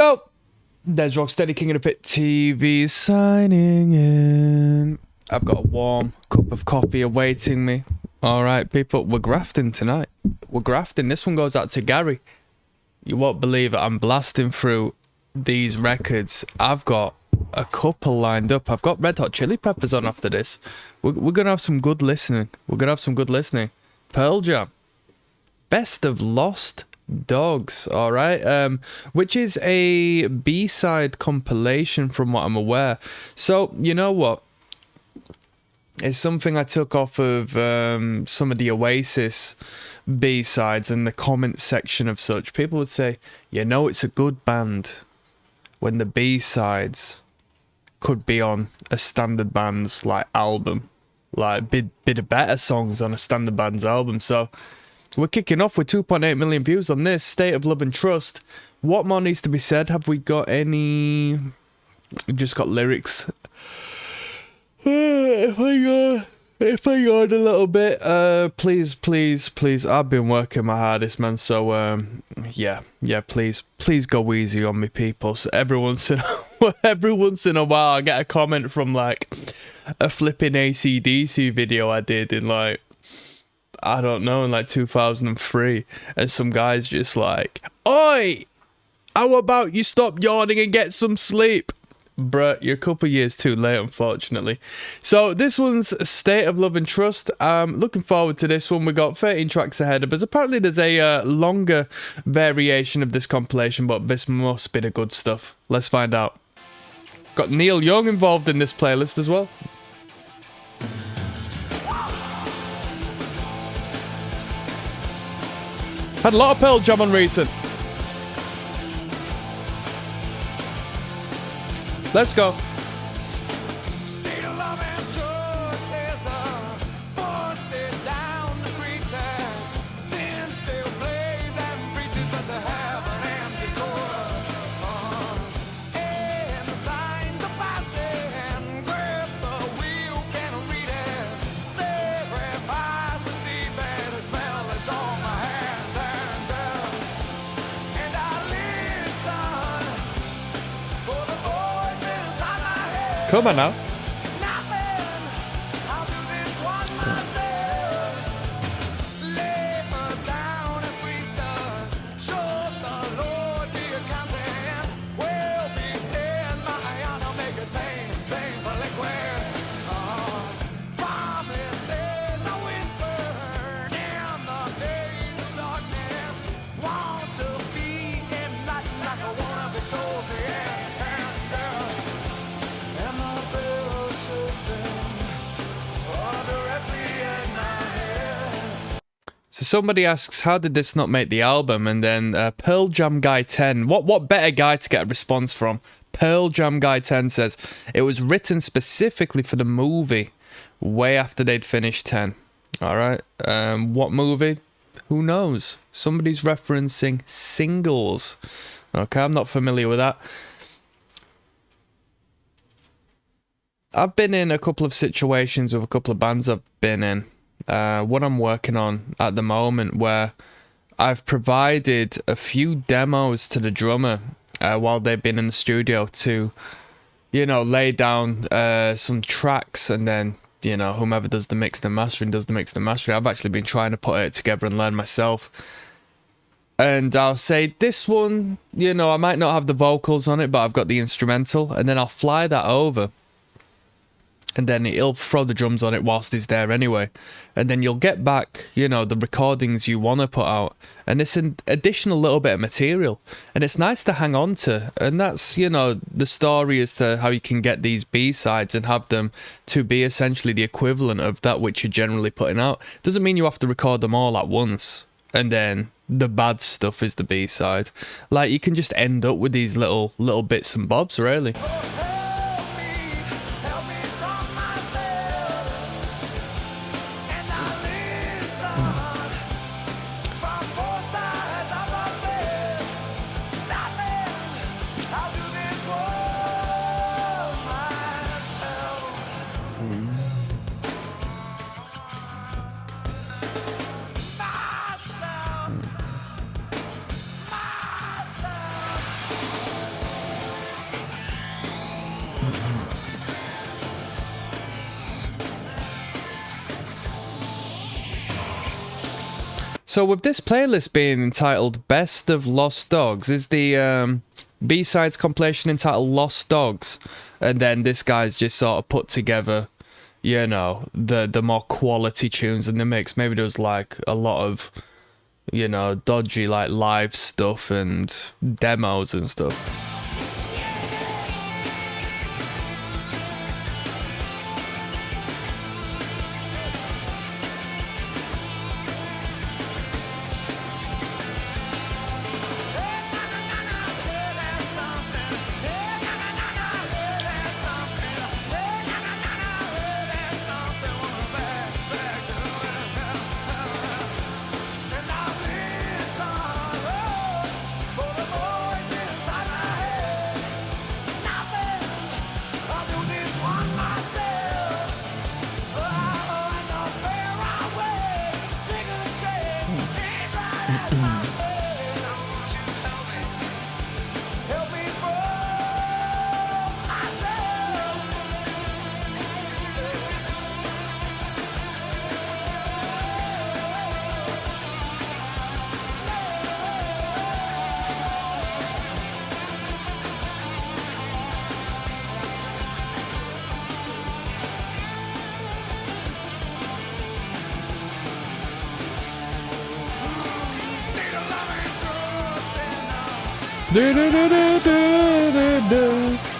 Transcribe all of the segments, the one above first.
Yo, there's Rocksteady, King of the Pit TV signing in. I've got a warm cup of coffee awaiting me. Alright, people, we're grafting tonight. We're grafting. This one goes out to Gary. You won't believe it, I'm blasting through these records. I've got a couple lined up. I've got Red Hot Chili Peppers on after this. We're going to have some good listening. Pearl Jam. Best of Lost Dogs, alright, which is a B-side compilation from what I'm aware. So, you know what? It's something I took off of some of the Oasis B-sides and the comment section of such. People would say, you know it's a good band when the B-sides could be on a standard band's like album. Like bit of better songs on a standard band's album. So we're kicking off with 2.8 million views on this, State of Love and Trust. What more needs to be said? Have we got any... Just got lyrics. If I yawn a little bit, please. I've been working my hardest, man. So, yeah, please go easy on me, people. So every once in a while, I get a comment from like a flipping AC/DC video I did in like, I don't know, in like 2003, and some guy's just like, "Oi, how about you stop yawning and get some sleep?" Bruh, you're a couple years too late, unfortunately. So this one's State of Love and Trust. Looking forward to this one. We got 13 tracks ahead of us. Apparently there's a longer variation of this compilation, but this must be the good stuff. Let's find out. Got Neil Young involved in this playlist as well. Had a lot of Pearl Jam on recent. Let's go. State of love and trust is busted down the pretense. Sin still plays and preaches, but to have an empty door. And the signs are passing, grip the wheel, can't read it. Sacrifice the seabed, the smell is on my hands and I listen for the voice inside my head. Come on now. Nothing, I'll do this one myself. Lay me down as priest does. Should the Lord be accounting? Will be in my honor, make it painfully clear. Promises are whispered in the days of darkness. Want to be enlightened like I wanna be told the end. And the bill sits in directly in my head. So somebody asks, how did this not make the album? And then Pearl Jam Guy 10. What better guy to get a response from? Pearl Jam Guy 10 says, it was written specifically for the movie, way after they'd finished 10. Alright, what movie? Who knows? Somebody's referencing singles. Okay, I'm not familiar with that. I've been in a couple of situations with a couple of bands I've been in. One I'm working on at the moment where I've provided a few demos to the drummer while they've been in the studio to, you know, lay down some tracks, and then, you know, whomever does the mix and mastering does the mix and mastering. I've actually been trying to put it together and learn myself. And I'll say, this one, you know, I might not have the vocals on it, but I've got the instrumental, and then I'll fly that over. And then he'll throw the drums on it whilst he's there anyway. And then you'll get back, you know, the recordings you want to put out. And it's an additional little bit of material. And it's nice to hang on to. And that's, you know, the story as to how you can get these B-sides and have them to be essentially the equivalent of that which you're generally putting out. Doesn't mean you have to record them all at once. And then the bad stuff is the B-side. Like, you can just end up with these little bits and bobs, really. Help me from myself. And I listen from both sides of the bed. Nothing, I'll do this one myself. Myself. So with this playlist being entitled Best of Lost Dogs, is the B-sides compilation entitled Lost Dogs, and then this guy's just sort of put together, you know, the more quality tunes in the mix. Maybe there was like a lot of, you know, dodgy like live stuff and demos and stuff.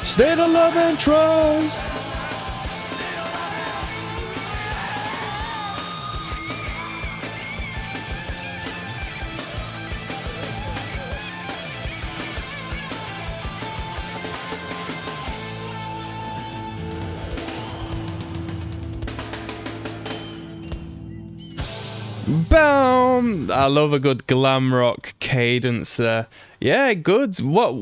State of love and trust. Boom! I love a good glam rock cadence there. Yeah, good. What's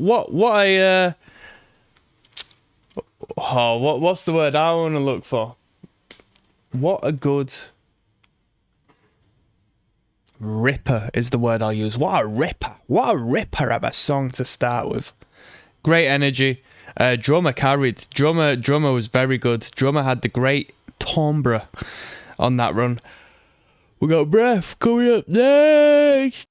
the word I want to look for? What a good ripper is the word I'll use. What a ripper. What a ripper of a song to start with. Great energy. Drummer carried. Drummer was very good. Drummer had the great timbre on that run. We got Breath coming up next.